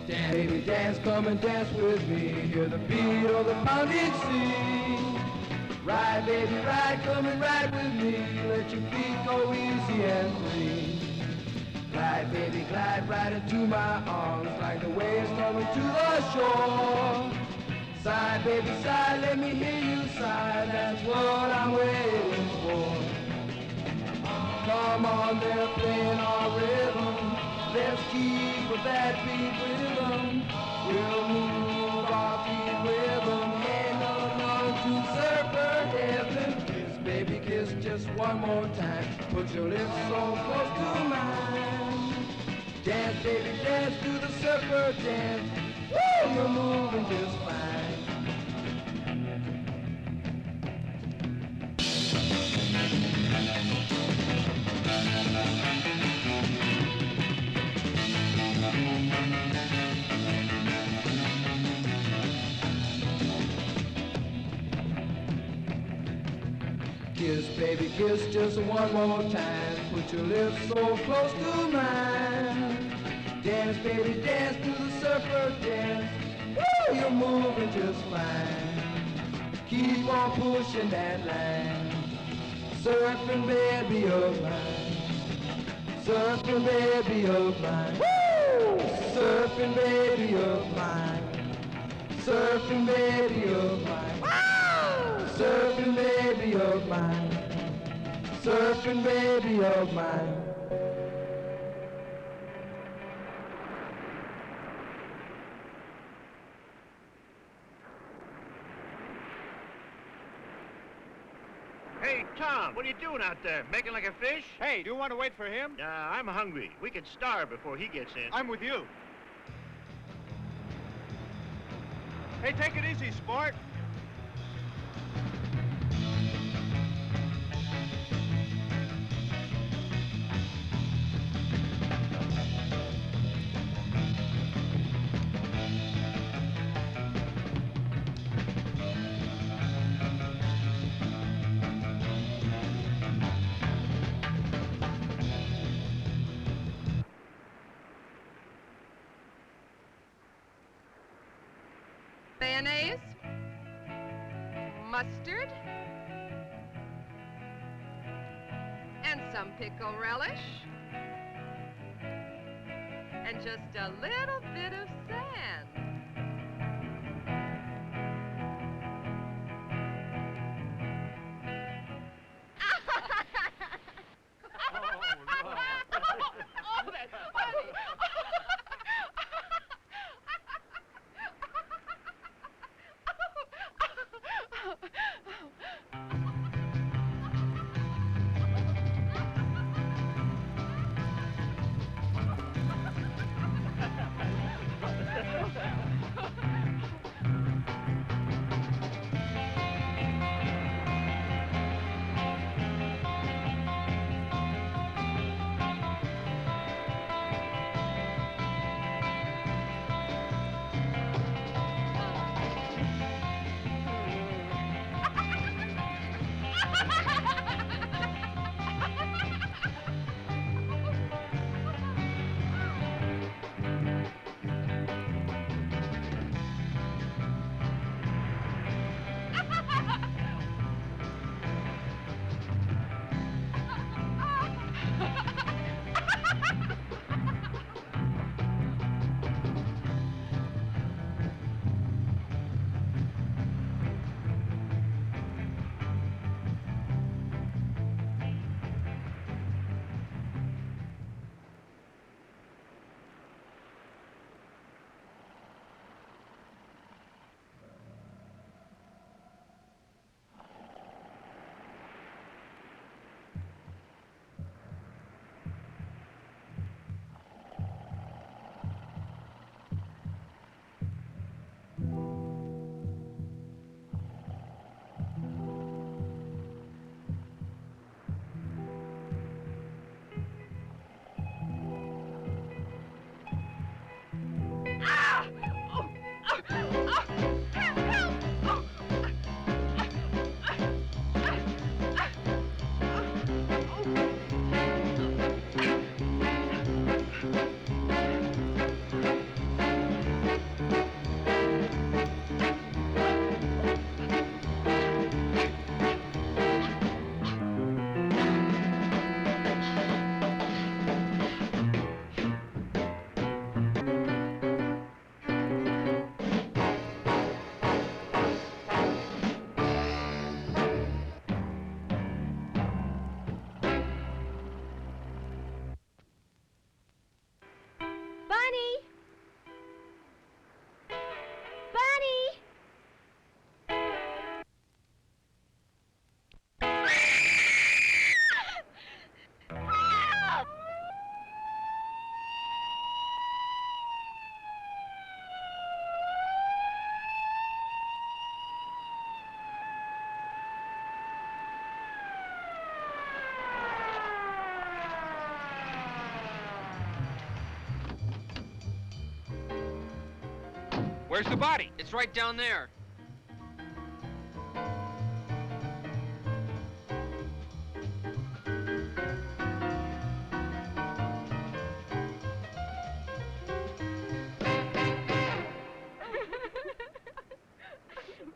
Dance, baby, dance, come and dance with me. Hear the beat of the pounding sea. Ride, baby, ride, come and ride with me. Let your feet go easy and free. Glide, baby, glide right into my arms like the waves coming to the shore. Sigh, baby, sigh, let me hear you sigh. That's what I'm waiting for. Come on, they're playing our rhythm. Let's keep with that beat rhythm. We'll move our feet with them. Ain't none to surfer heaven. Kiss, baby, kiss just one more time. Put your lips so close to mine. Dance, baby, dance to the surfer dance. Woo, you're moving just fine. Kiss, baby, kiss just one more time. Put your lips so close to mine. Dance, baby, dance to the surfer dance. Woo, you're moving just fine. Keep on pushing that line. Surfing, baby, of mine. Surfing, baby, of mine. Woo! Surfing, baby, of mine. Surfing, baby, of mine. Surfing baby of mine, surfing baby of mine. Hey, Tom, what are you doing out there? Making like a fish? Hey, do you want to wait for him? I'm hungry. We could starve before he gets in. I'm with you. Hey, take it easy, sport. Mayonnaise, mustard, and some pickle relish, and just a little bit of sand. Oh, that's funny. Where's the body? It's right down there.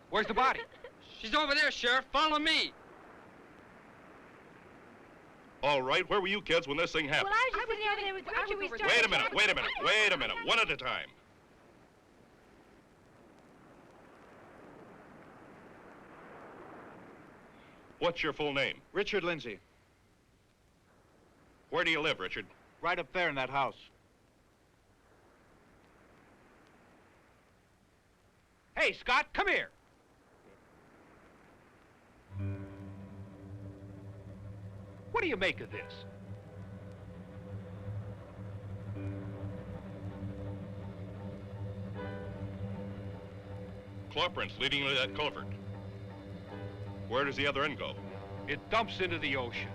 Where's the body? She's over there, Sheriff. Follow me. All right, where were you kids when this thing happened? Well, I was just sitting over there with Richard. We started... Wait a minute, one at a time. What's your full name? Richard Lindsay. Where do you live, Richard? Right up there in that house. Hey, Scott, come here. What do you make of this? Claw prints leading to that culvert. Where does the other end go? It dumps into the ocean.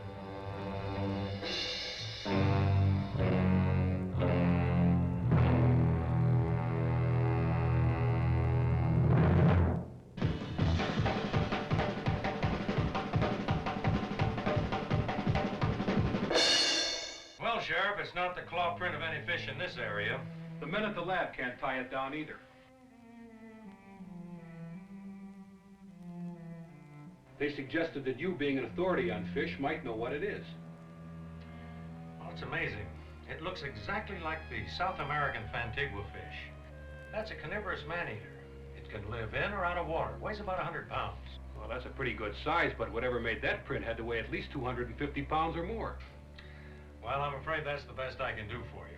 Well, Sheriff, it's not the claw print of any fish in this area. The men at the lab can't tie it down either. They suggested that you, being an authority on fish, might know what it is. Well, it's amazing. It looks exactly like the South American Fantigua fish. That's a carnivorous man-eater. It can live in or out of water. Weighs about 100 pounds. Well, that's a pretty good size, but whatever made that print had to weigh at least 250 pounds or more. Well, I'm afraid that's the best I can do for you.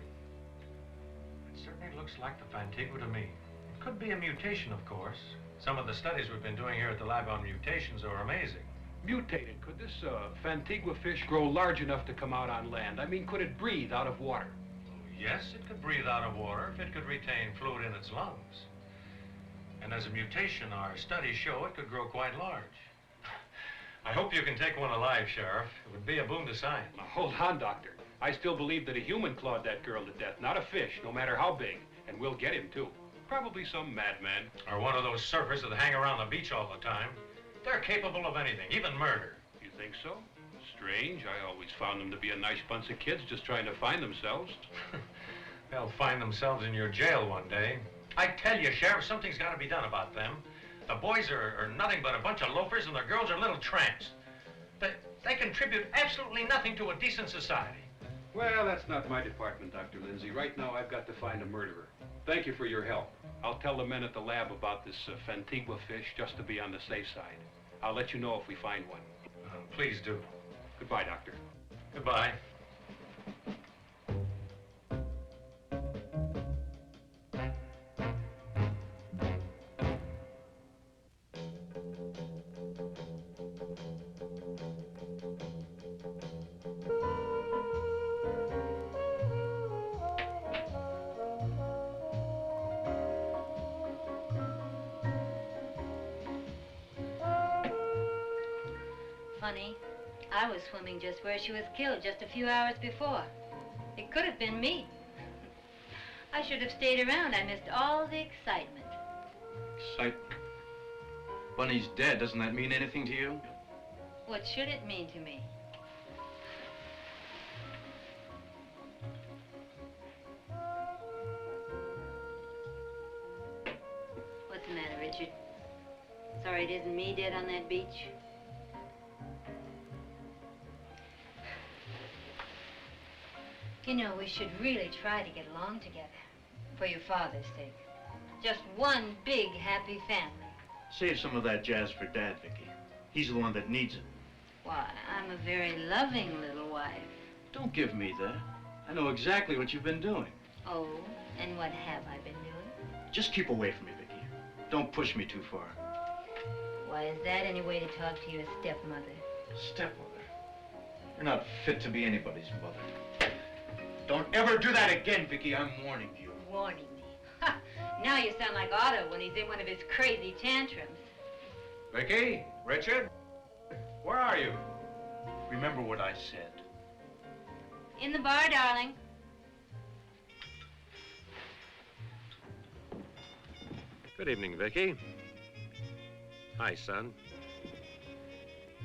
It certainly looks like the Fantigua to me. It could be a mutation, of course. Some of the studies we've been doing here at the lab on mutations are amazing. Mutated. Could this Fantigua fish grow large enough to come out on land? I mean, could it breathe out of water? Yes, it could breathe out of water if it could retain fluid in its lungs. And as a mutation, our studies show it could grow quite large. I hope you can take one alive, Sheriff. It would be a boon to science. Now, hold on, Doctor. I still believe that a human clawed that girl to death, not a fish, no matter how big. And we'll get him, too. Probably some madman. Or one of those surfers that hang around the beach all the time. They're capable of anything, even murder. You think so? Strange. I always found them to be a nice bunch of kids just trying to find themselves. They'll find themselves in your jail one day. I tell you, Sheriff, something's got to be done about them. The boys are nothing but a bunch of loafers, and the girls are little tramps. They contribute absolutely nothing to a decent society. Well, that's not my department, Dr. Lindsay. Right now, I've got to find a murderer. Thank you for your help. I'll tell the men at the lab about this Fantigua fish just to be on the safe side. I'll let you know if we find one. Please do. Goodbye, Doctor. Goodbye. Funny, I was swimming just where she was killed just a few hours before. It could have been me. I should have stayed around. I missed all the excitement. Excitement? Bunny's dead. Doesn't that mean anything to you? What should it mean to me? What's the matter, Richard? Sorry it isn't me dead on that beach? You know, we should really try to get along together. For your father's sake. Just one big, happy family. Save some of that jazz for Dad, Vicky. He's the one that needs it. Why, I'm a very loving little wife. Don't give me that. I know exactly what you've been doing. Oh, and what have I been doing? Just keep away from me, Vicky. Don't push me too far. Why, is that any way to talk to your stepmother? Stepmother? You're not fit to be anybody's mother. Don't ever do that again, Vicky. I'm warning you. Warning me? Ha! Now you sound like Otto when he's in one of his crazy tantrums. Vicky? Richard? Where are you? Remember what I said. In the bar, darling. Good evening, Vicky. Hi, son.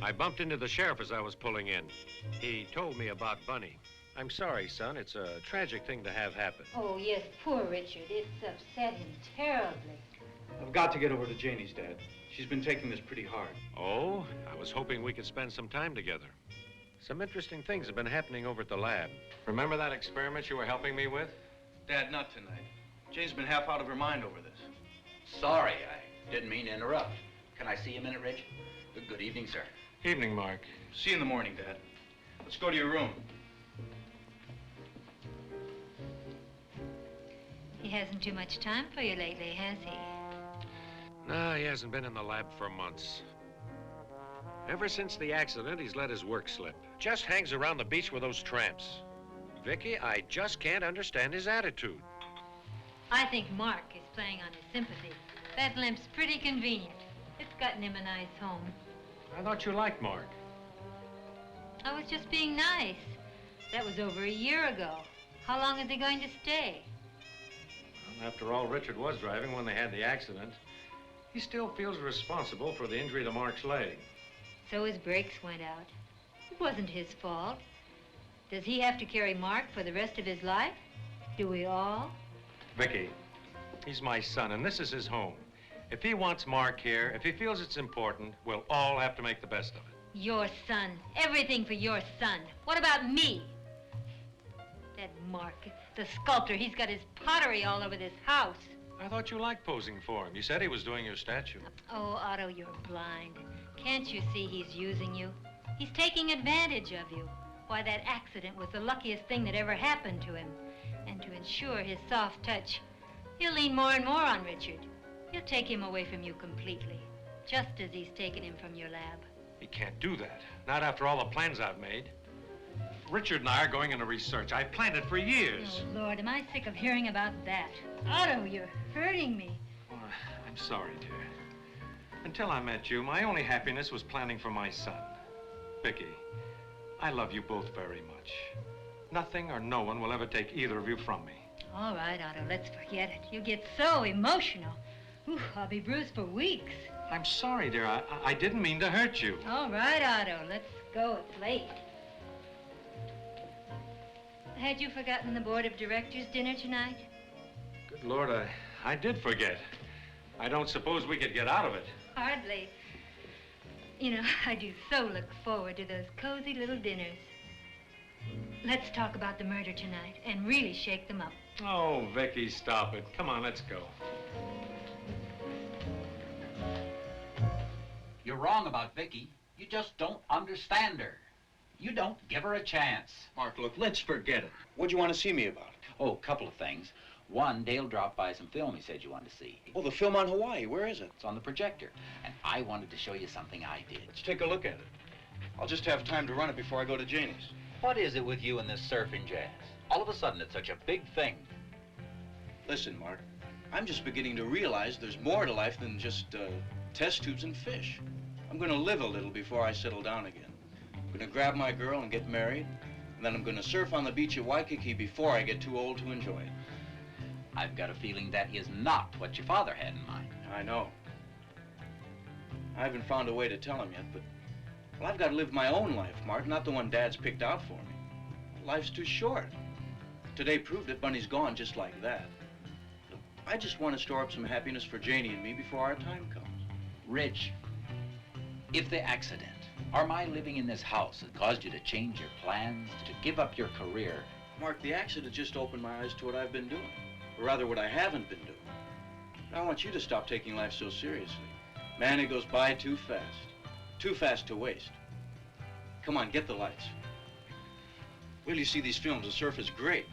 I bumped into the sheriff as I was pulling in. He told me about Bunny. I'm sorry, son. It's a tragic thing to have happen. Oh, yes, poor Richard. It's upset him terribly. I've got to get over to Janie's, Dad. She's been taking this pretty hard. Oh, I was hoping we could spend some time together. Some interesting things have been happening over at the lab. Remember that experiment you were helping me with? Dad, not tonight. Jane's been half out of her mind over this. Sorry, I didn't mean to interrupt. Can I see you a minute, Rich? Good evening, sir. Evening, Mark. See you in the morning, Dad. Let's go to your room. He hasn't too much time for you lately, has he? No, he hasn't been in the lab for months. Ever since the accident, he's let his work slip. Just hangs around the beach with those tramps. Vicky, I just can't understand his attitude. I think Mark is playing on his sympathy. That limp's pretty convenient. It's gotten him a nice home. I thought you liked Mark. I was just being nice. That was over a year ago. How long is he going to stay? Well, after all, Richard was driving when they had the accident. He still feels responsible for the injury to Mark's leg. So his brakes went out. It wasn't his fault. Does he have to carry Mark for the rest of his life? Do we all? Vicky, he's my son, and this is his home. If he wants Mark here, if he feels it's important, we'll all have to make the best of it. Your son. Everything for your son. What about me? That Mark, the sculptor, he's got his pottery all over this house. I thought you liked posing for him. You said he was doing your statue. Oh, Otto, you're blind. Can't you see he's using you? He's taking advantage of you. Why, that accident was the luckiest thing that ever happened to him. And to ensure his soft touch, he'll lean more and more on Richard. He'll take him away from you completely, just as he's taken him from your lab. He can't do that. Not after all the plans I've made. Richard and I are going into research. I planned it for years. Oh, Lord, am I sick of hearing about that. Otto, you're hurting me. Oh, I'm sorry, dear. Until I met you, my only happiness was planning for my son. Vicky, I love you both very much. Nothing or no one will ever take either of you from me. All right, Otto, let's forget it. You get so emotional. Ooh, I'll be bruised for weeks. I'm sorry, dear. I didn't mean to hurt you. All right, Otto, let's go. It's late. Had you forgotten the board of directors dinner tonight? Good Lord, I did forget. I don't suppose we could get out of it. Hardly. You know, I do so look forward to those cozy little dinners. Let's talk about the murder tonight and really shake them up. Oh, Vicky, stop it. Come on, let's go. You're wrong about Vicky. You just don't understand her. You don't give her a chance. Mark, look, let's forget it. What'd you want to see me about? Oh, a couple of things. One, Dale dropped by some film he said you wanted to see. Oh, the film on Hawaii. Where is it? It's on the projector. And I wanted to show you something I did. Let's take a look at it. I'll just have time to run it before I go to Janie's. What is it with you and this surfing jazz? All of a sudden, it's such a big thing. Listen, Mark, I'm just beginning to realize there's more to life than just test tubes and fish. I'm going to live a little before I settle down again. I'm going to grab my girl and get married, and then I'm going to surf on the beach at Waikiki before I get too old to enjoy it. I've got a feeling that is not what your father had in mind. I know. I haven't found a way to tell him yet, but well, I've got to live my own life, Mark, not the one Dad's picked out for me. Life's too short. Today proved it. Bunny's gone just like that. I just want to store up some happiness for Janie and me before our time comes. Rich, if the accident or my living in this house had caused you to change your plans, to give up your career... Mark, the accident just opened my eyes to what I've been doing. Or rather, what I haven't been doing. I want you to stop taking life so seriously. Man, it goes by too fast. Too fast to waste. Come on, get the lights. Will you see these films? The surf is great.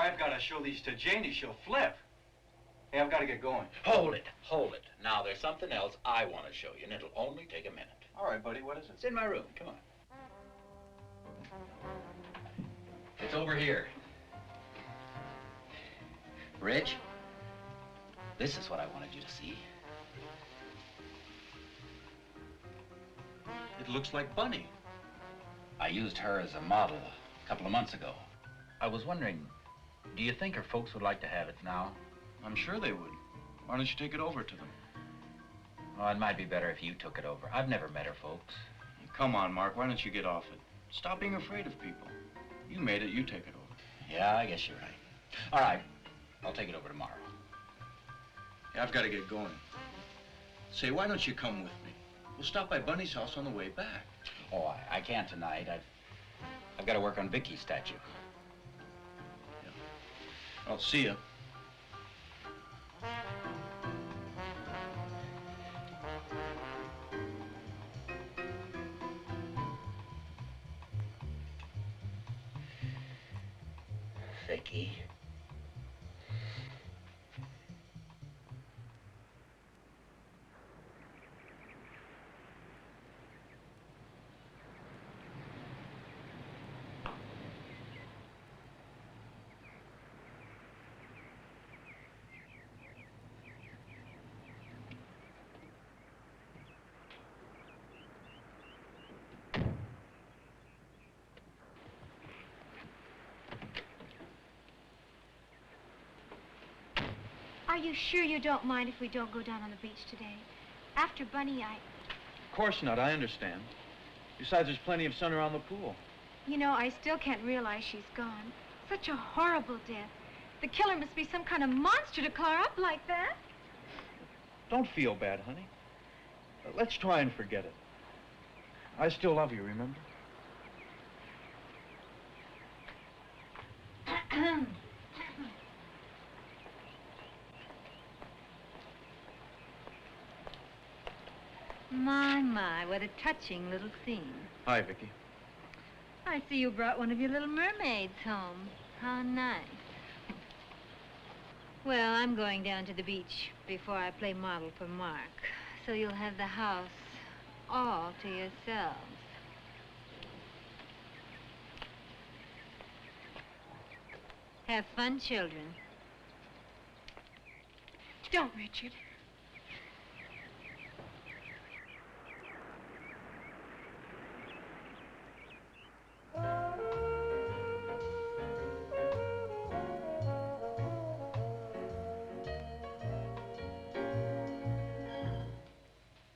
I've got to show these to Janie. She'll flip. Hey, I've got to get going. Hold it, hold it. Now, there's something else I want to show you, and it'll only take a minute. All right, buddy, what is it? It's in my room. Come on. It's over here. Rich, this is what I wanted you to see. It looks like Bunny. I used her as a model a couple of months ago. I was wondering, do you think her folks would like to have it now? I'm sure they would. Why don't you take it over to them? Oh, it might be better if you took it over. I've never met her folks. Come on, Mark, why don't you get off it? Stop being afraid of people. You made it, you take it over. Yeah, I guess you're right. All right, I'll take it over tomorrow. Yeah, I've got to get going. Say, why don't you come with me? We'll stop by Bunny's house on the way back. Oh, I can't tonight. I've got to work on Vicky's statue. Yeah. I'll see you. Vicky. Are you sure you don't mind if we don't go down on the beach today? After Bunny, Of course not, I understand. Besides, there's plenty of sun around the pool. You know, I still can't realize she's gone. Such a horrible death. The killer must be some kind of monster to claw her up like that. Don't feel bad, honey. Let's try and forget it. I still love you, remember? My, what a touching little scene. Hi, Vicky. I see you brought one of your little mermaids home. How nice. Well, I'm going down to the beach before I play model for Mark, so you'll have the house all to yourselves. Have fun, children. Don't, Richard.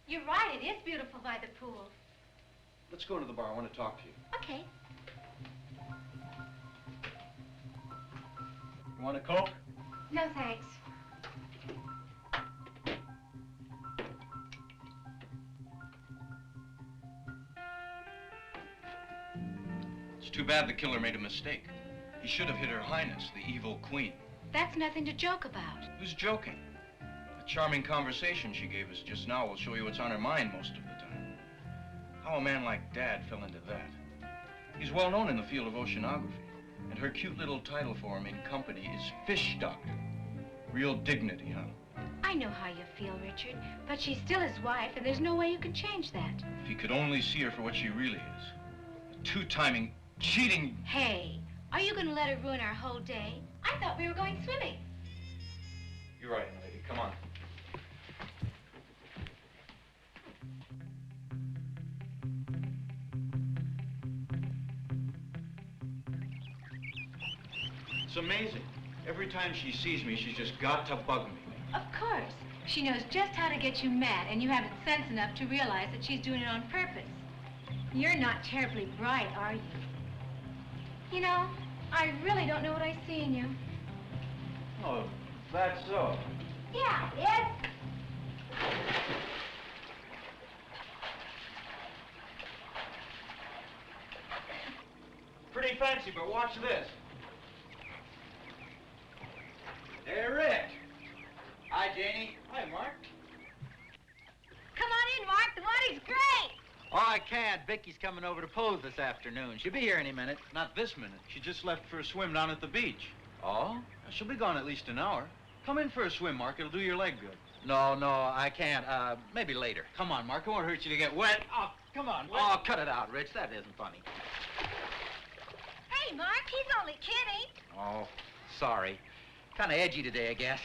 You're right, it is beautiful by the pool. Let's go to the bar. I want to talk to you. Okay. You want a Coke? No, thanks. It's too bad the killer made a mistake. He should have hit Her Highness, the evil queen. That's nothing to joke about. Who's joking? The charming conversation she gave us just now will show you what's on her mind most of the time. How a man like Dad fell into that. He's well known in the field of oceanography, and her cute little title for him in company is Fish Doctor. Real dignity, huh? I know how you feel, Richard, but she's still his wife, and there's no way you can change that. If he could only see her for what she really is. A two-timing, cheating... Hey, are you going to let her ruin our whole day? I thought we were going swimming. You're right, lady. Come on. It's amazing. Every time she sees me, she's just got to bug me. Of course. She knows just how to get you mad, and you haven't sense enough to realize that she's doing it on purpose. You're not terribly bright, are you? You know, I really don't know what I see in you. Oh, that's so. Yeah, it is. Pretty fancy, but watch this. Hey, Rich. Hi, Janie. Hi, Mark. Come on in, Mark. The water's great. Oh, I can't. Vicky's coming over to pose this afternoon. She'll be here any minute. Not this minute. She just left for a swim down at the beach. Oh? She'll be gone at least an hour. Come in for a swim, Mark. It'll do your leg good. No, I can't. Maybe later. Come on, Mark. It won't hurt you to get wet. Oh, come on. Oh, cut it out, Rich. That isn't funny. Hey, Mark, he's only kidding. Oh, sorry. Kind of edgy today, I guess.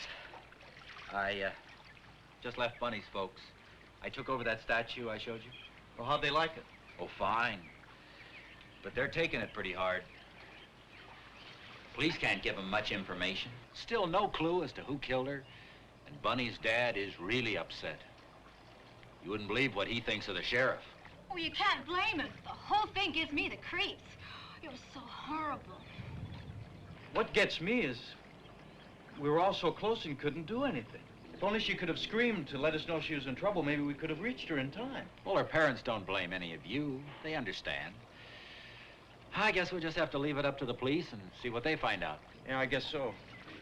I just left Bunny's folks. I took over that statue I showed you. Well, how'd they like it? Oh, fine. But they're taking it pretty hard. Police can't give them much information. Still no clue as to who killed her. And Bunny's dad is really upset. You wouldn't believe what he thinks of the sheriff. Oh, you can't blame him. The whole thing gives me the creeps. It was so horrible. What gets me is we were all so close and couldn't do anything. If only she could have screamed to let us know she was in trouble, maybe we could have reached her in time. Well, her parents don't blame any of you. They understand. I guess we'll just have to leave it up to the police and see what they find out. Yeah, I guess so.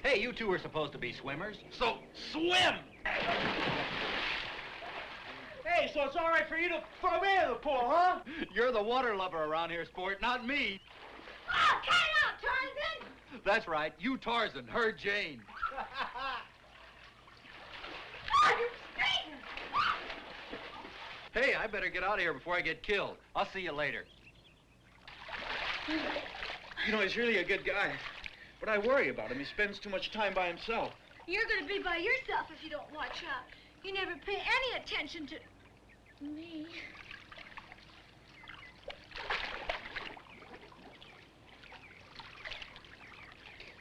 Hey, you two were supposed to be swimmers, so swim! Hey, so it's all right for you to throw me in the pool, huh? You're the water lover around here, sport, not me. Oh, cut it out, Tarzan! That's right, you Tarzan, her Jane. Oh, you straighten! Hey, I better get out of here before I get killed. I'll see you later. You know, he's really a good guy. But I worry about him. He spends too much time by himself. You're gonna be by yourself if you don't watch out. You never pay any attention to me.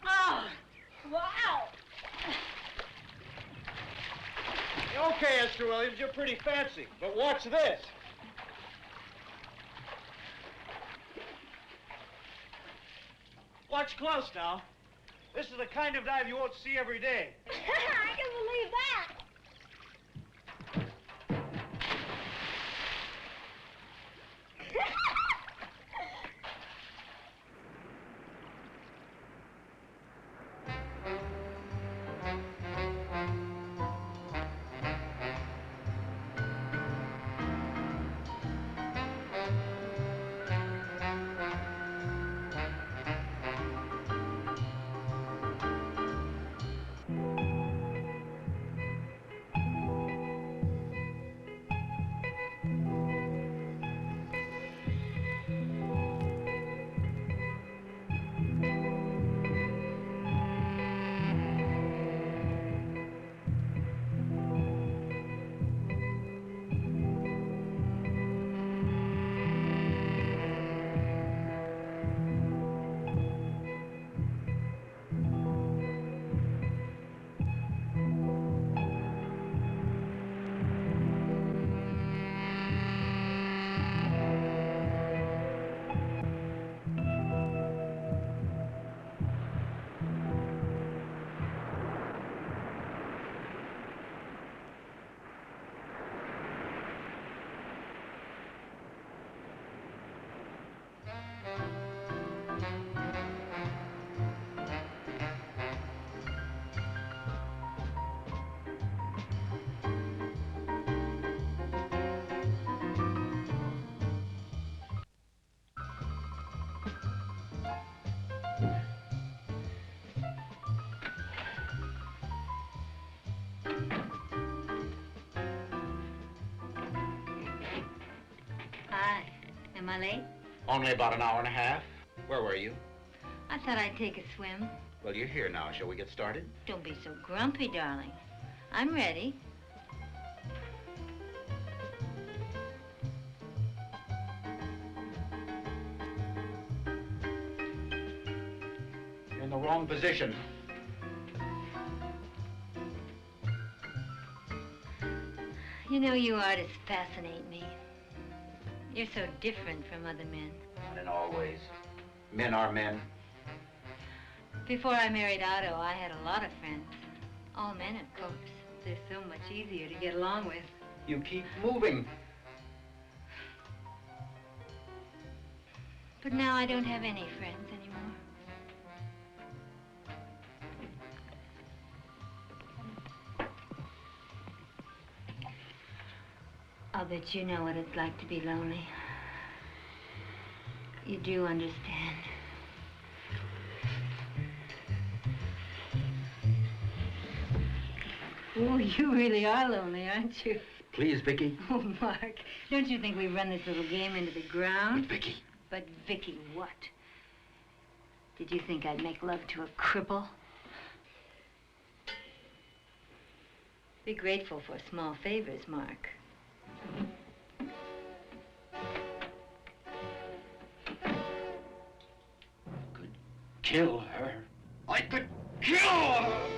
Oh, wow. Okay, Esther Williams, you're pretty fancy. But watch this. Watch close now. This is the kind of dive you won't see every day. I can believe that. Hi. Am I late? Only about an hour and a half. Where were you? I thought I'd take a swim. Well, you're here now. Shall we get started? Don't be so grumpy, darling. I'm ready. You're in the wrong position. You know, you artists fascinate me. You're so different from other men. Not in all ways. Men are men. Before I married Otto, I had a lot of friends. All men, of course. They're so much easier to get along with. You keep moving. But now I don't have any friends anymore. I'll bet you know what it's like to be lonely. You do understand. Oh, you really are lonely, aren't you? Please, Vicky. Oh, Mark, don't you think we run this little game into the ground? But, Vicky. But, Vicky, what? Did you think I'd make love to a cripple? Be grateful for small favors, Mark. Kill her. I could kill her!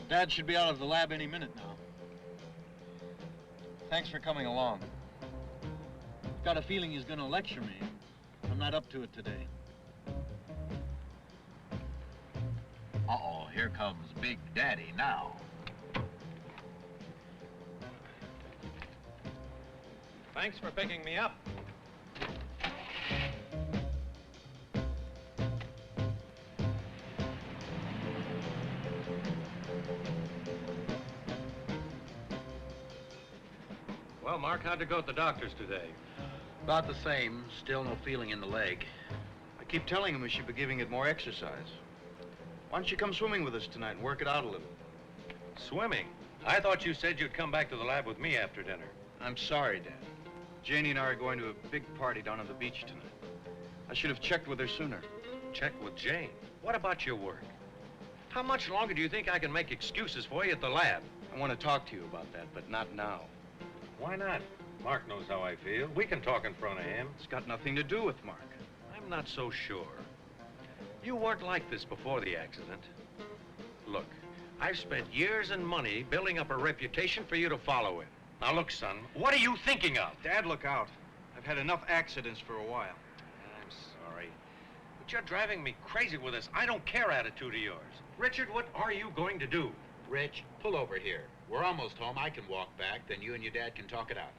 Dad should be out of the lab any minute now. Thanks for coming along. I've got a feeling he's going to lecture me. I'm not up to it today. Uh-oh, here comes Big Daddy now. Thanks for picking me up. Well, Mark, how'd it go at the doctor's today? About the same. Still no feeling in the leg. I keep telling him we should be giving it more exercise. Why don't you come swimming with us tonight and work it out a little? Swimming? I thought you said you'd come back to the lab with me after dinner. I'm sorry, Dad. Janie and I are going to a big party down on the beach tonight. I should have checked with her sooner. Check with Jane. What about your work? How much longer do you think I can make excuses for you at the lab? I want to talk to you about that, but not now. Why not? Mark knows how I feel. We can talk in front of him. It's got nothing to do with Mark. I'm not so sure. You weren't like this before the accident. Look, I've spent years and money building up a reputation for you to follow in. Now look, son, what are you thinking of? Dad, look out. I've had enough accidents for a while. I'm sorry, but you're driving me crazy with this I don't care attitude of yours. Richard, what are you going to do? Rich, pull over here. We're almost home. I can walk back, then you and your dad can talk it out.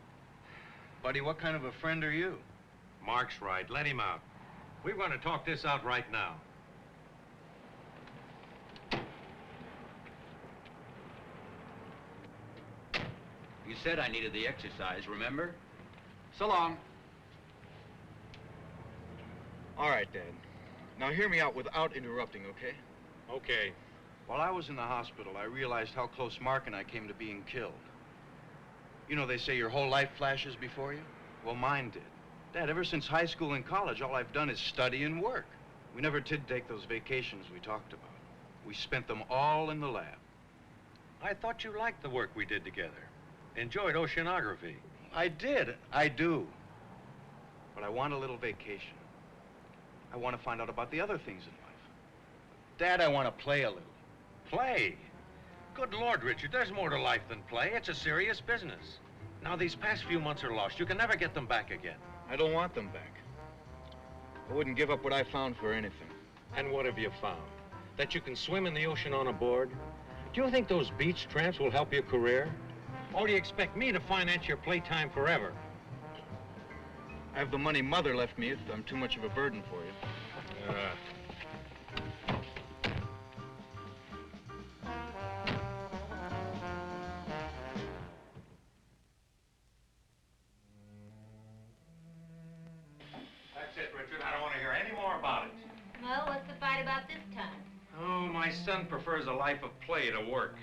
Buddy, what kind of a friend are you? Mark's right. Let him out. We're going to talk this out right now. You said I needed the exercise, remember? So long. All right, Dad. Now hear me out without interrupting, okay? Okay. While I was in the hospital, I realized how close Mark and I came to being killed. You know, they say your whole life flashes before you? Well, mine did. Dad, ever since high school and college, all I've done is study and work. We never did take those vacations we talked about. We spent them all in the lab. I thought you liked the work we did together. Enjoyed oceanography. I did. I do. But I want a little vacation. I want to find out about the other things in life. Dad, I want to play a little. Play? Good Lord, Richard, there's more to life than play. It's a serious business. Now, these past few months are lost. You can never get them back again. I don't want them back. I wouldn't give up what I found for anything. And what have you found? That you can swim in the ocean on a board? Do you think those beach tramps will help your career? Or do you expect me to finance your playtime forever? I have the money Mother left me if I'm too much of a burden for you. That's it, Richard. I don't want to hear any more about it. Well, what's the fight about this time? Oh, my son prefers a life of play to work.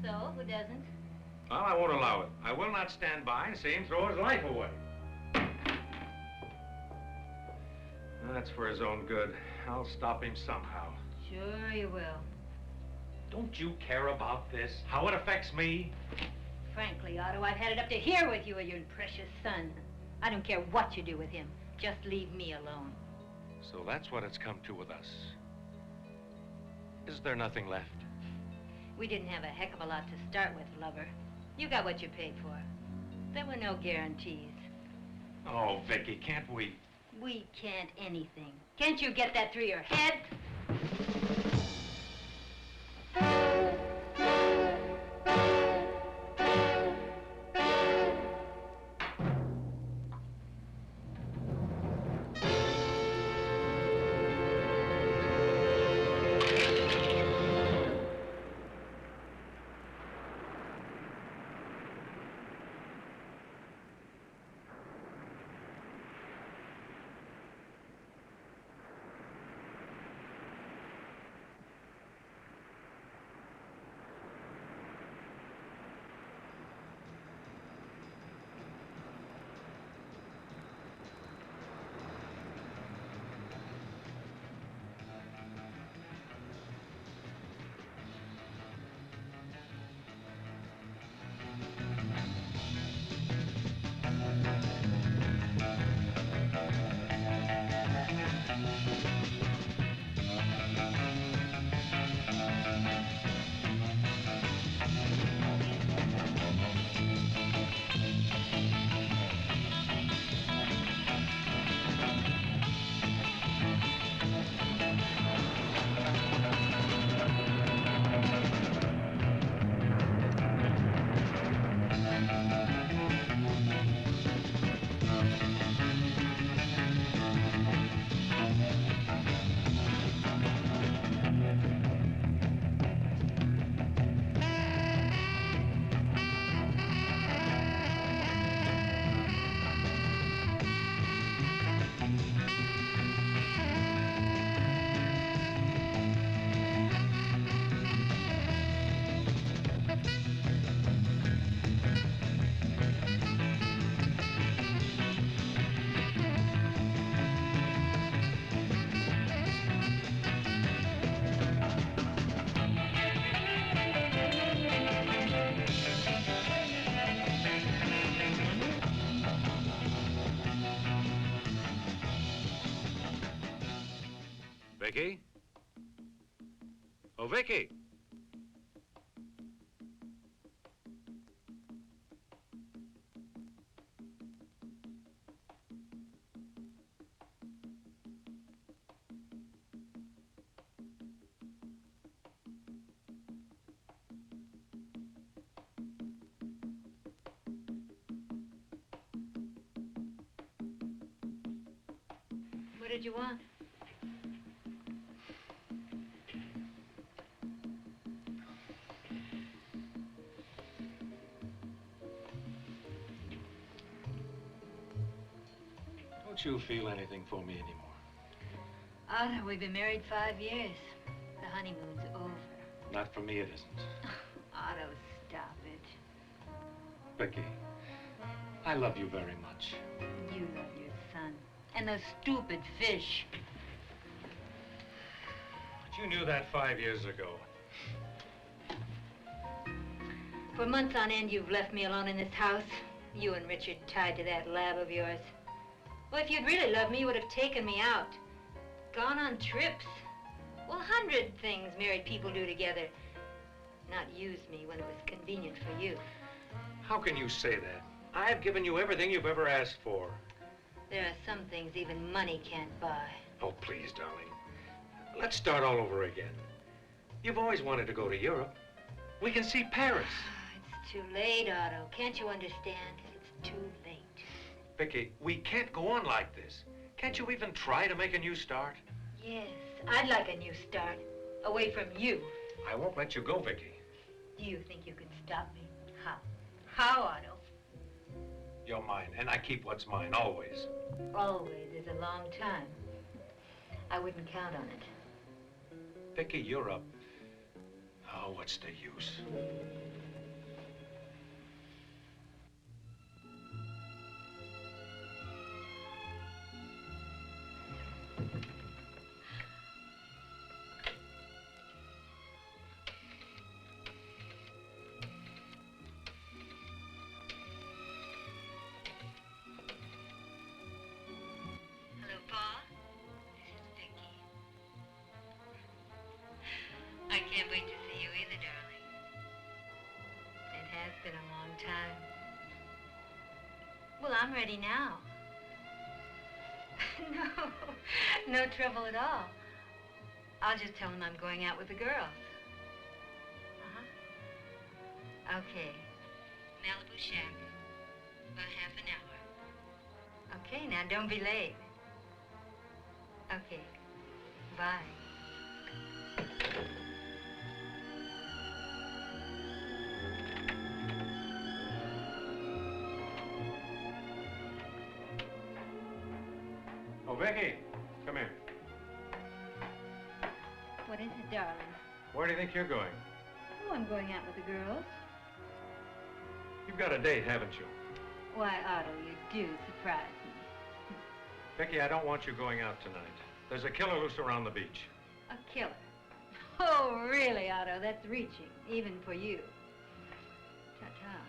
So, who doesn't? Well, I won't allow it. I will not stand by and see him throw his life away. That's for his own good. I'll stop him somehow. Sure you will. Don't you care about this? How it affects me? Frankly, Otto, I've had it up to here with you and your precious son. I don't care what you do with him. Just leave me alone. So that's what it's come to with us. Is there nothing left? We didn't have a heck of a lot to start with, lover. You got what you paid for. There were no guarantees. Oh, Vicky, can't we? We can't anything. Can't you get that through your head? Vicky? Oh, Vicky! What did you want? Don't you feel anything for me anymore? Otto, we've been married 5 years. The honeymoon's over. Not for me, it isn't. Otto, stop it. Vicky, I love you very much. You love your son. And those stupid fish. But you knew that 5 years ago. For months on end, you've left me alone in this house. You and Richard tied to that lab of yours. Well, if you'd really loved me, you would have taken me out. Gone on trips. Well, 100 things married people do together. Not used me when it was convenient for you. How can you say that? I've given you everything you've ever asked for. There are some things even money can't buy. Oh, please, darling. Let's start all over again. You've always wanted to go to Europe. We can see Paris. It's too late, Otto. Can't you understand? It's too late. Vicky, we can't go on like this. Can't you even try to make a new start? Yes, I'd like a new start. Away from you. I won't let you go, Vicky. Do you think you can stop me? How? How, Otto? You're mine, and I keep what's mine, always. Always is a long time. I wouldn't count on it. Vicky, you're up. Oh, what's the use? Hello, Pa. This is Vicky. I can't wait to see you either, darling. It has been a long time. Well, I'm ready now. No trouble at all. I'll just tell him I'm going out with the girls. Okay. Malibu Shack. About half an hour. Okay, now don't be late. Okay. Bye. Oh, Vicky, come here. What is it, darling? Where do you think you're going? Oh, I'm going out with the girls. You've got a date, haven't you? Why, Otto, you do surprise me. Vicky, I don't want you going out tonight. There's a killer loose around the beach. A killer. Oh, really, Otto? That's reaching, even for you. Ta-ta.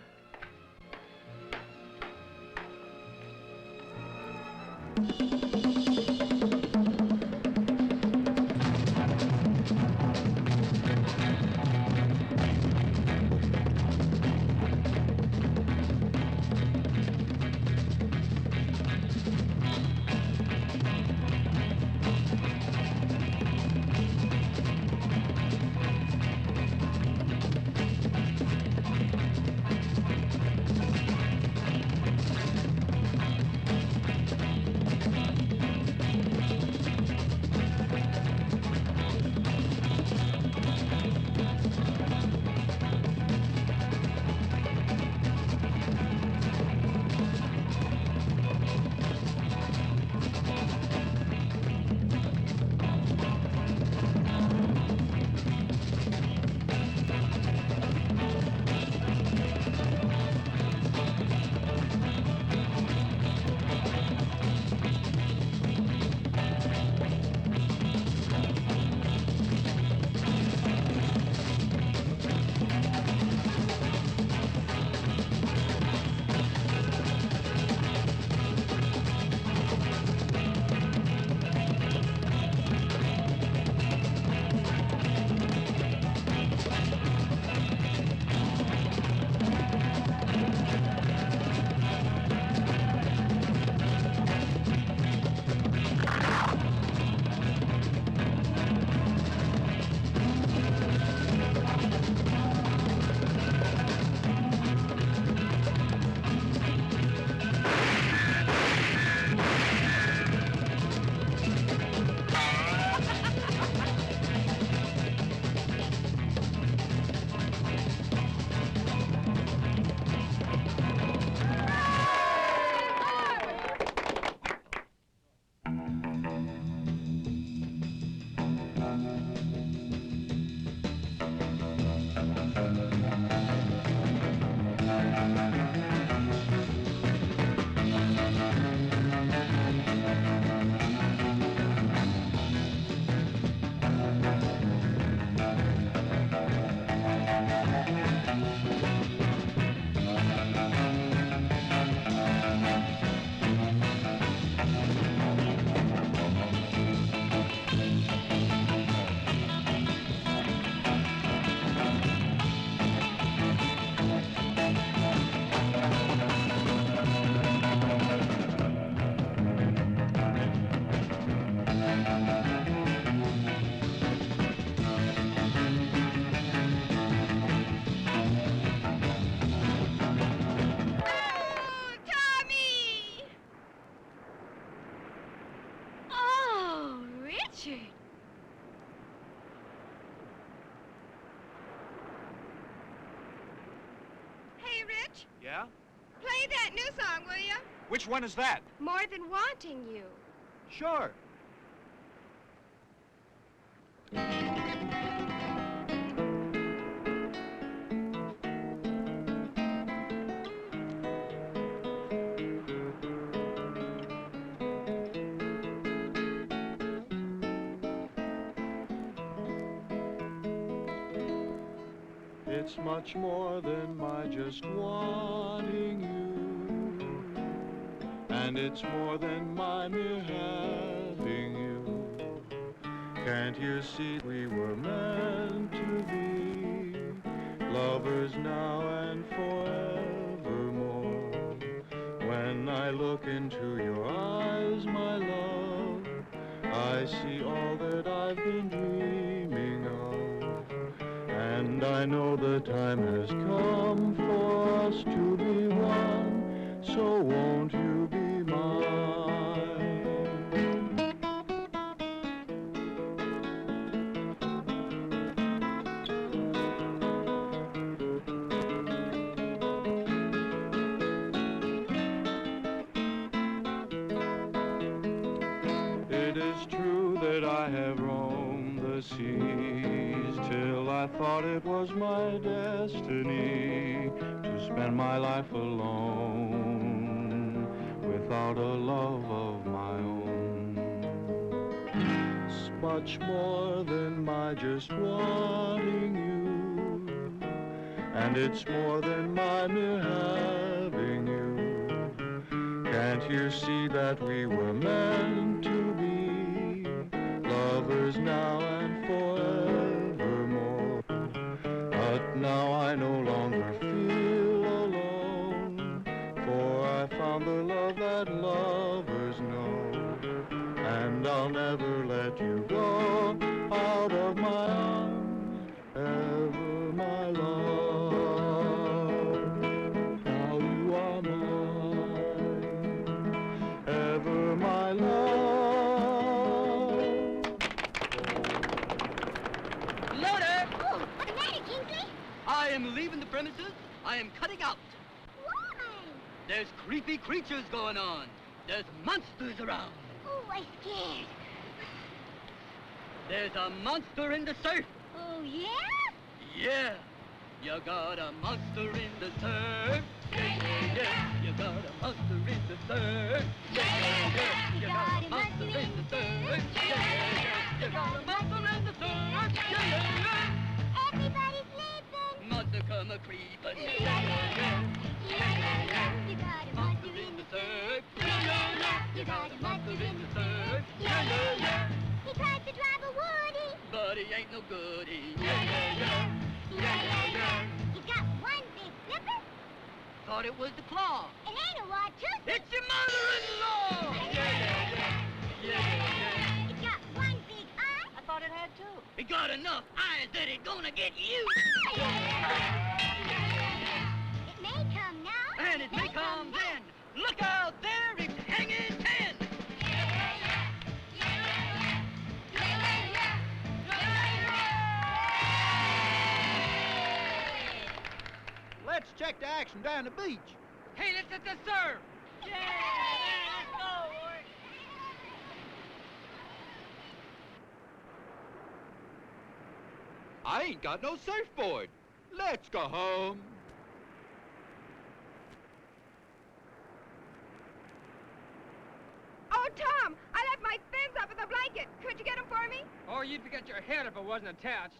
Richard. Hey, Rich, Yeah? play that new song, will you? Which one is that? More Than Wanting You. Sure. It's much more than my just wanting you, and it's more than my mere having you. Can't you see we were meant to be lovers now and forevermore? When I look into your eyes, my love, I see all that I've been dreaming of. And I know the time has come for us to be one, so won't you be mine? It is true that I have roamed the seas till I thought it was my destiny to spend my life alone without a love of my own. It's much more than my just wanting you, and it's more than my mere having you. Can't you see that we were meant to be lovers now and forevermore? But now I no longer feel alone, for I found the love that lovers know. And I'll never let you go out of my arms, ever, my love. Now you are mine, ever, my love. Loader! Oh, what's the matter, Kingsley? I am leaving the premises. I am cutting out. Why? There's creepy creatures going on. There's monsters around. Oh, I'm scared. There's a monster in the surf. Oh, yeah? Yeah. You got a monster in the surf. Yeah, yeah, yeah. You got a monster in the surf. Yeah, yeah, yeah. You got a monster in the surf. Yeah, yeah, yeah. You got a monster in the surf. Yeah, yeah, yeah. Everybody's sleeping. Monster come a creeping. Yeah, yeah, yeah. Yeah, yeah, yeah. You got a monster in the surf. Yeah, yeah, yeah. You got a monster in the surf. Yeah, yeah, yeah. He tries to drive a woody, but he ain't no goodie. Yeah, yeah, yeah. Yeah, yeah, yeah. He's got one big flipper. Thought it was the claw. It ain't a wad tooth. It's your mother-in-law. Yeah, yeah, yeah. Yeah, yeah. It's got one big eye. I thought it had two. It got enough eyes that it's gonna get you. Yeah, yeah, yeah. It may come now. And it may come then. Look out there, it's hanging 10. Let's check the action down the beach. Hey, let's hit the surf. Yeah, let's go. I ain't got no surfboard. Let's go home. Oh, Tom, I left my fins up in the blanket. Could you get them for me? Oh, you'd forget your head if it wasn't attached.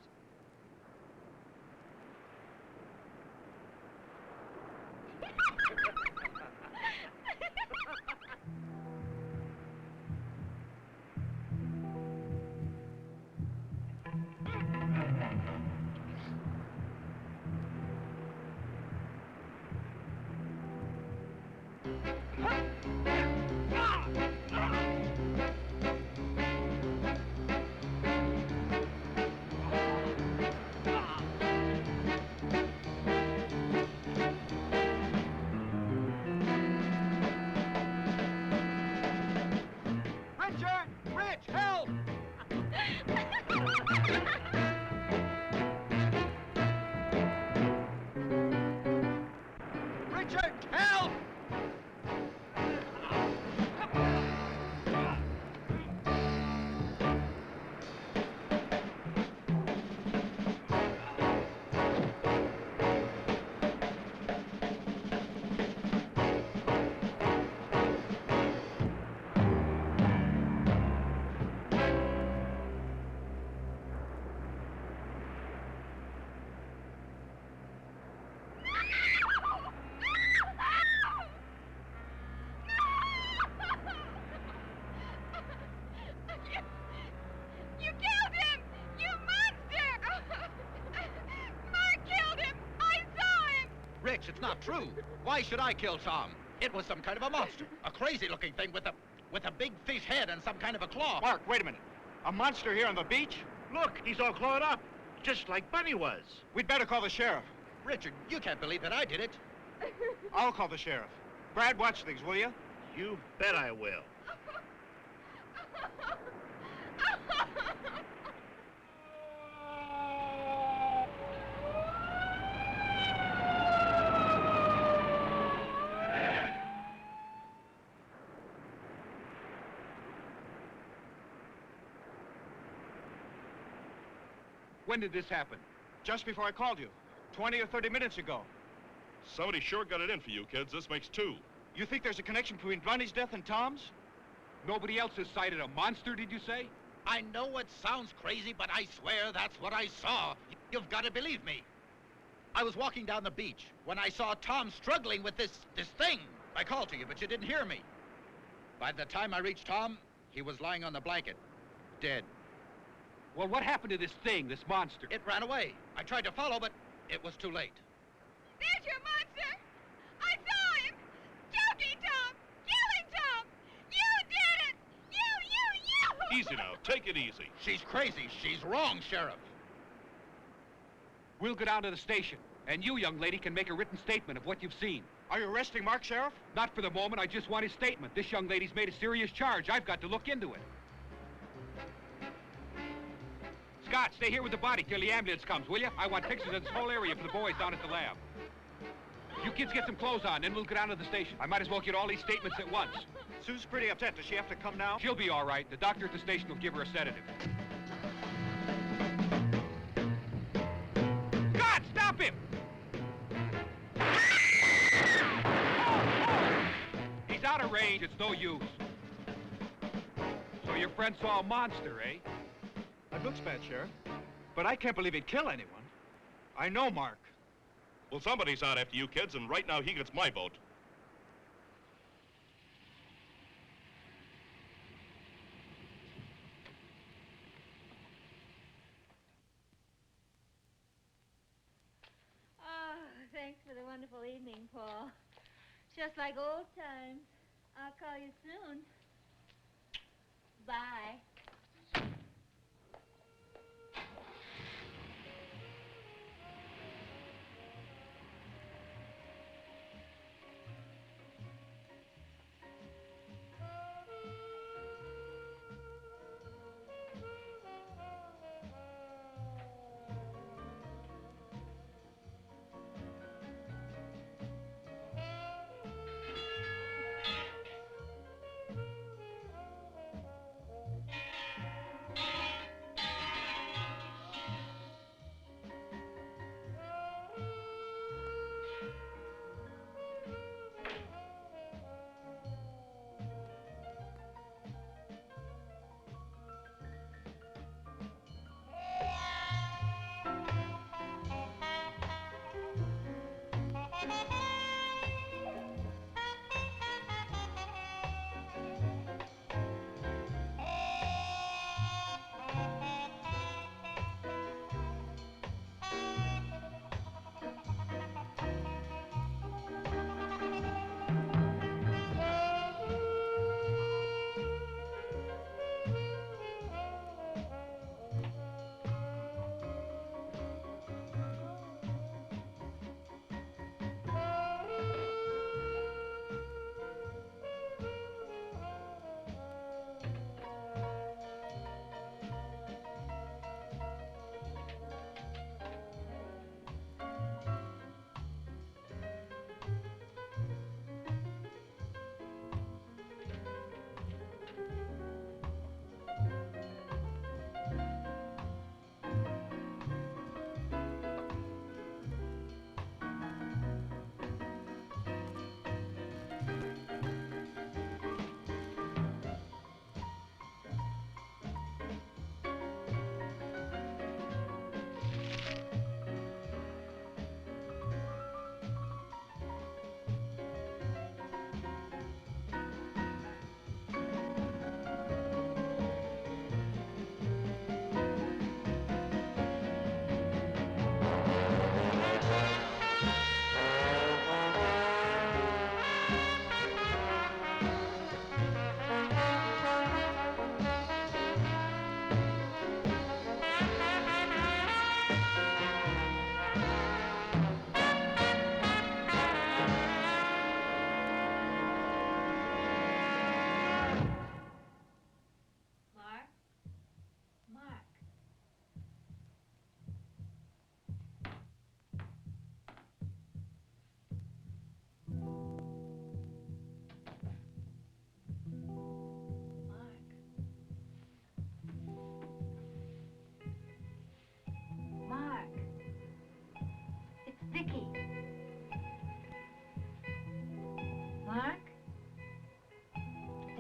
Rich, help! It's not true. Why should I kill Tom? It was some kind of a monster. A crazy-looking thing with a big fish head and some kind of a claw. Mark, wait a minute. A monster here on the beach? Look, he's all clawed up, just like Bunny was. We'd better call the sheriff. Richard, you can't believe that I did it. I'll call the sheriff. Brad, watch things, will you? You bet I will. When did this happen? Just before I called you. 20 or 30 minutes ago. Somebody sure got it in for you, kids. This makes 2. You think there's a connection between Bunny's death and Tom's? Nobody else has sighted a monster, did you say? I know it sounds crazy, but I swear that's what I saw. You've got to believe me. I was walking down the beach when I saw Tom struggling with this thing. I called to you, but you didn't hear me. By the time I reached Tom, he was lying on the blanket, dead. Well, what happened to this thing, this monster? It ran away. I tried to follow, but it was too late. There's your monster! I saw him! Choking Tom! Killing Tom! You did it! You! Easy now. Take it easy. She's crazy. She's wrong, Sheriff. We'll go down to the station, and you, young lady, can make a written statement of what you've seen. Are you arresting Mark, Sheriff? Not for the moment. I just want his statement. This young lady's made a serious charge. I've got to look into it. Scott, stay here with the body till the ambulance comes, will you? I want pictures of this whole area for the boys down at the lab. You kids get some clothes on, then we'll go down to the station. I might as well get all these statements at once. Sue's pretty upset. Does she have to come now? She'll be all right. The doctor at the station will give her a sedative. Scott, stop him! He's out of range. It's no use. So your friend saw a monster, eh? That looks bad, Sheriff. But I can't believe he'd kill anyone. I know Mark. Well, somebody's out after you kids, and right now he gets my vote. Oh, thanks for the wonderful evening, Paul. Just like old times. I'll call you soon. Bye.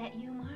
that you, Mark?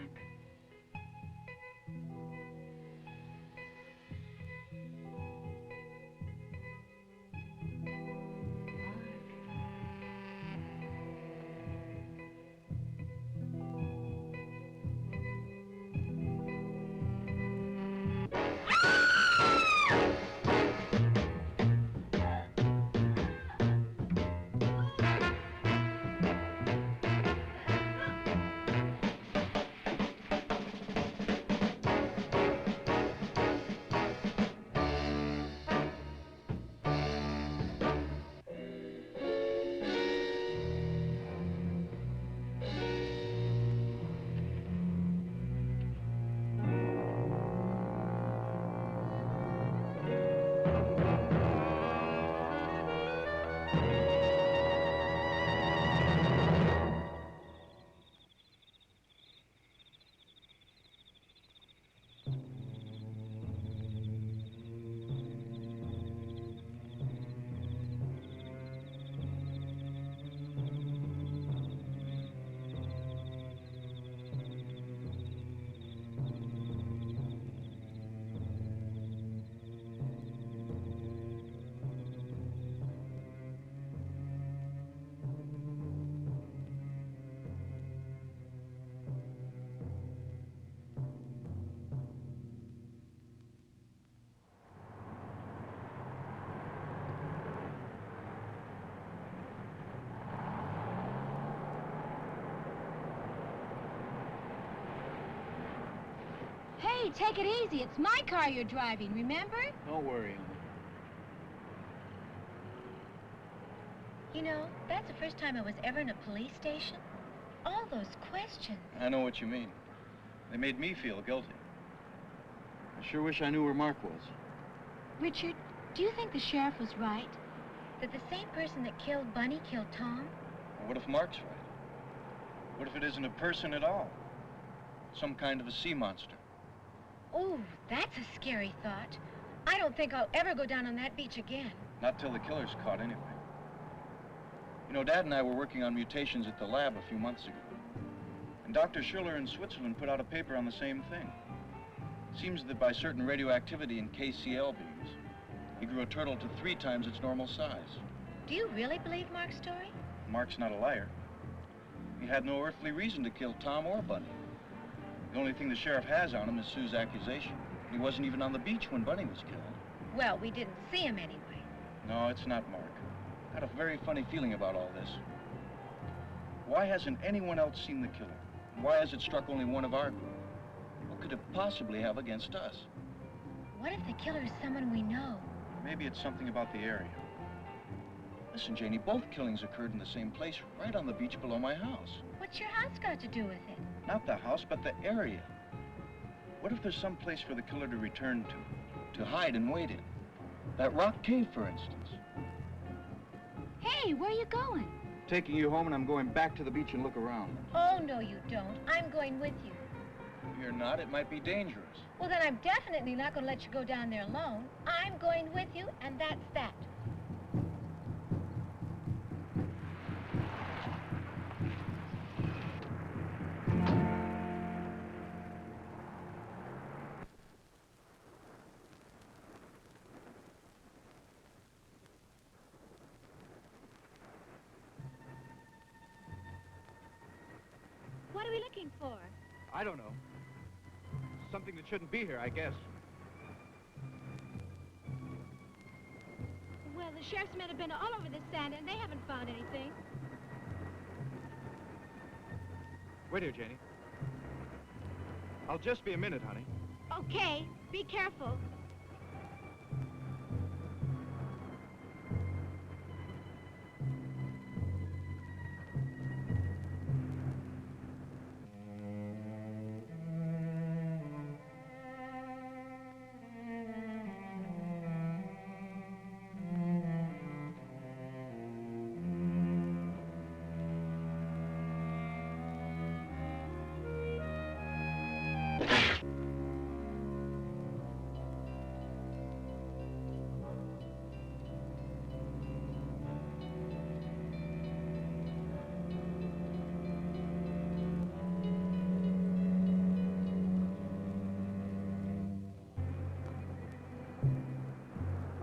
Hey, take it easy. It's my car you're driving, remember? Don't worry, honey. You know, that's the first time I was ever in a police station. All those questions. I know what you mean. They made me feel guilty. I sure wish I knew where Mark was. Richard, do you think the sheriff was right? That the same person that killed Bunny killed Tom? Well, what if Mark's right? What if it isn't a person at all? Some kind of a sea monster. Oh, that's a scary thought. I don't think I'll ever go down on that beach again. Not till the killer's caught, anyway. You know, Dad and I were working on mutations at the lab a few months ago. And Dr. Schiller in Switzerland put out a paper on the same thing. Seems that by certain radioactivity in KCl beams, he grew a turtle to 3 times its normal size. Do you really believe Mark's story? Mark's not a liar. He had no earthly reason to kill Tom or Bunny. The only thing the sheriff has on him is Sue's accusation. He wasn't even on the beach when Bunny was killed. Well, we didn't see him anyway. No, it's not Mark. I had a very funny feeling about all this. Why hasn't anyone else seen the killer? Why has it struck only one of our group? What could it possibly have against us? What if the killer is someone we know? Maybe it's something about the area. Listen, Janie, both killings occurred in the same place, right on the beach below my house. What's your house got to do with it? Not the house, but the area. What if there's some place for the killer to return to hide and wait in? That rock cave, for instance. Hey, where are you going? Taking you home, and I'm going back to the beach and look around. Oh, no, you don't. I'm going with you. You're not. It might be dangerous. Well, then I'm definitely not going to let you go down there alone. I'm going with you, and that's that. What are we looking for? I don't know. Something that shouldn't be here, I guess. Well, the sheriff's men have been all over this sand, and they haven't found anything. Wait here, Janie. I'll just be a minute, honey. Okay, be careful.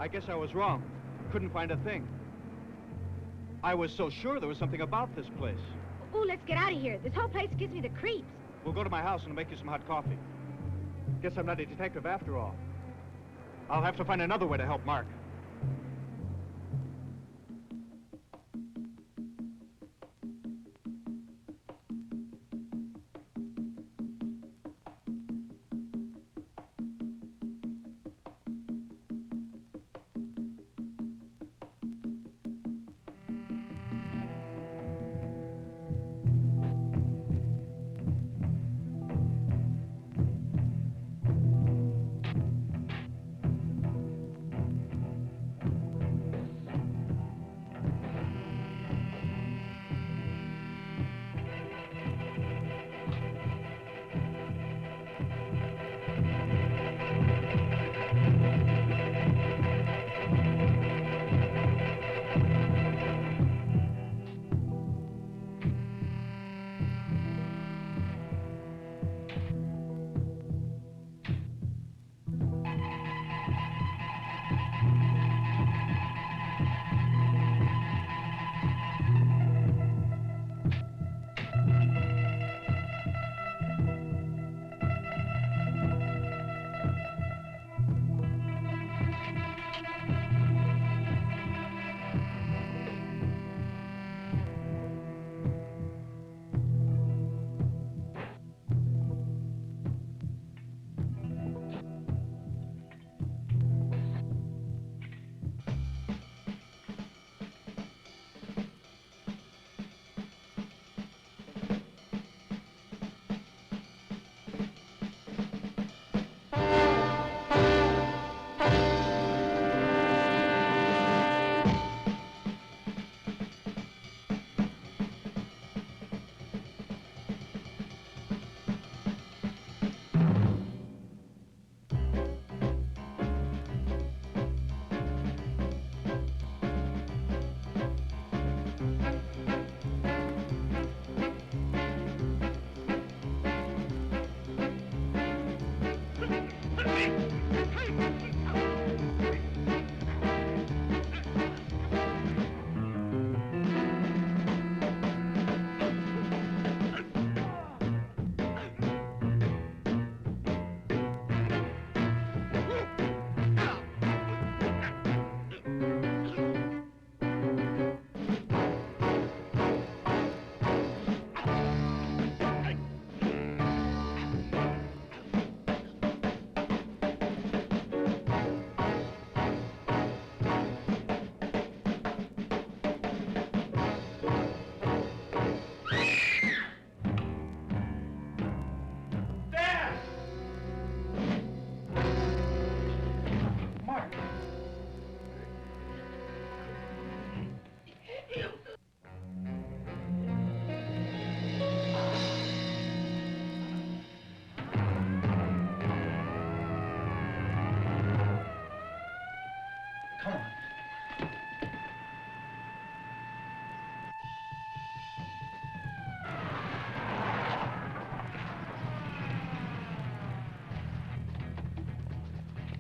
I guess I was wrong. Couldn't find a thing. I was so sure there was something about this place. Ooh, let's get out of here. This whole place gives me the creeps. We'll go to my house and I'll make you some hot coffee. Guess I'm not a detective after all. I'll have to find another way to help Mark.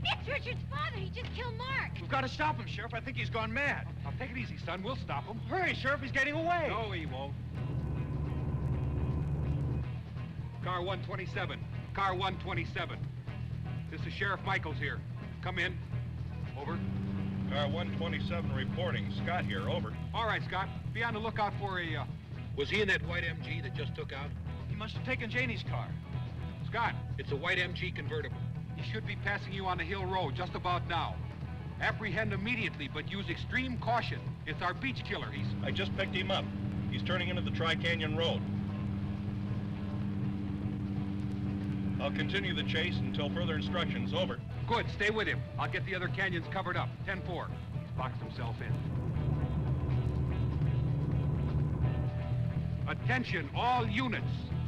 It's Richard's father. He just killed Mark. We've got to stop him, Sheriff. I think he's gone mad. Now, take it easy, son. We'll stop him. Hurry, Sheriff. He's getting away. No, he won't. Car 127. Car 127. This is Sheriff Michaels here. Come in. Over. Car 127 reporting. Scott here. Over. All right, Scott. Be on the lookout for a, Was he in that white MG that just took out? He must have taken Janie's car. Scott, it's a white MG convertible. He should be passing you on the Hill Road just about now. Apprehend immediately, but use extreme caution. It's our beach killer. I just picked him up. He's turning into the Tri-Canyon Road. I'll continue the chase until further instructions. Over. Good. Stay with him. I'll get the other canyons covered up. 10-4. He's boxed himself in. Attention, all units.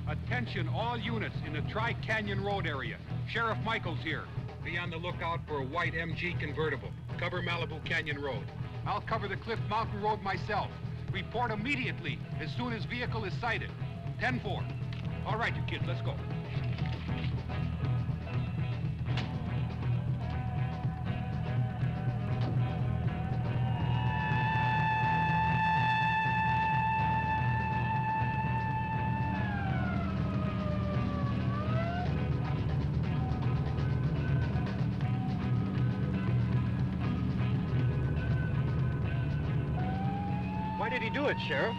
Attention, all units in the Tri-Canyon Road area. Sheriff Michaels here. Be on the lookout for a white MG convertible. Cover Malibu Canyon Road. I'll cover the Cliff Mountain Road myself. Report immediately as soon as vehicle is sighted. 10-4. All right, you kids, let's go. Why did he do it, Sheriff?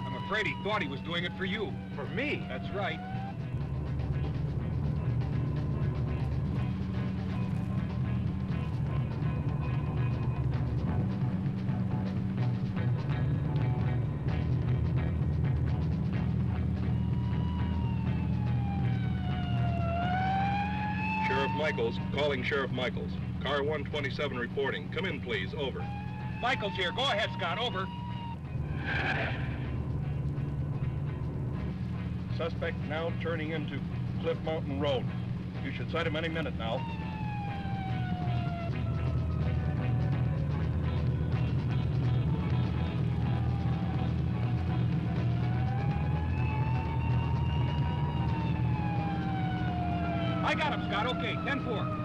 I'm afraid he thought he was doing it for you. For me? That's right. Michaels, calling Sheriff Michaels. Car 127 reporting. Come in, please. Over. Michaels here. Go ahead, Scott. Over. Suspect now turning into Cliff Mountain Road. You should sight him any minute now. I got him, Scott. Okay, 10-4.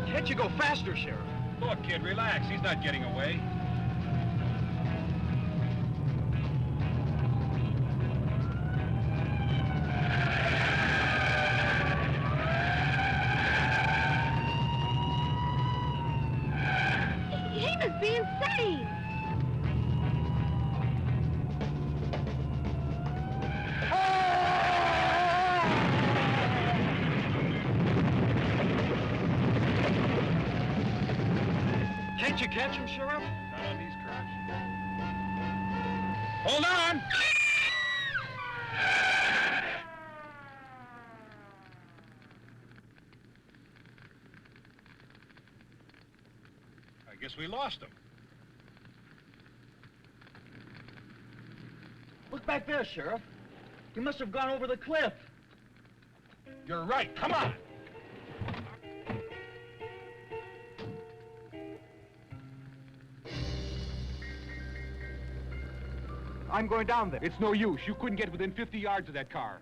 Can't you go faster, Sheriff? Look, kid, relax. He's not getting away. He must be insane. Can't you catch him, Sheriff? Not on these curves. Hold on! I guess we lost him. Look back there, Sheriff. He must have gone over the cliff. You're right. Come on! I'm going down there. It's no use. You couldn't get within 50 yards of that car.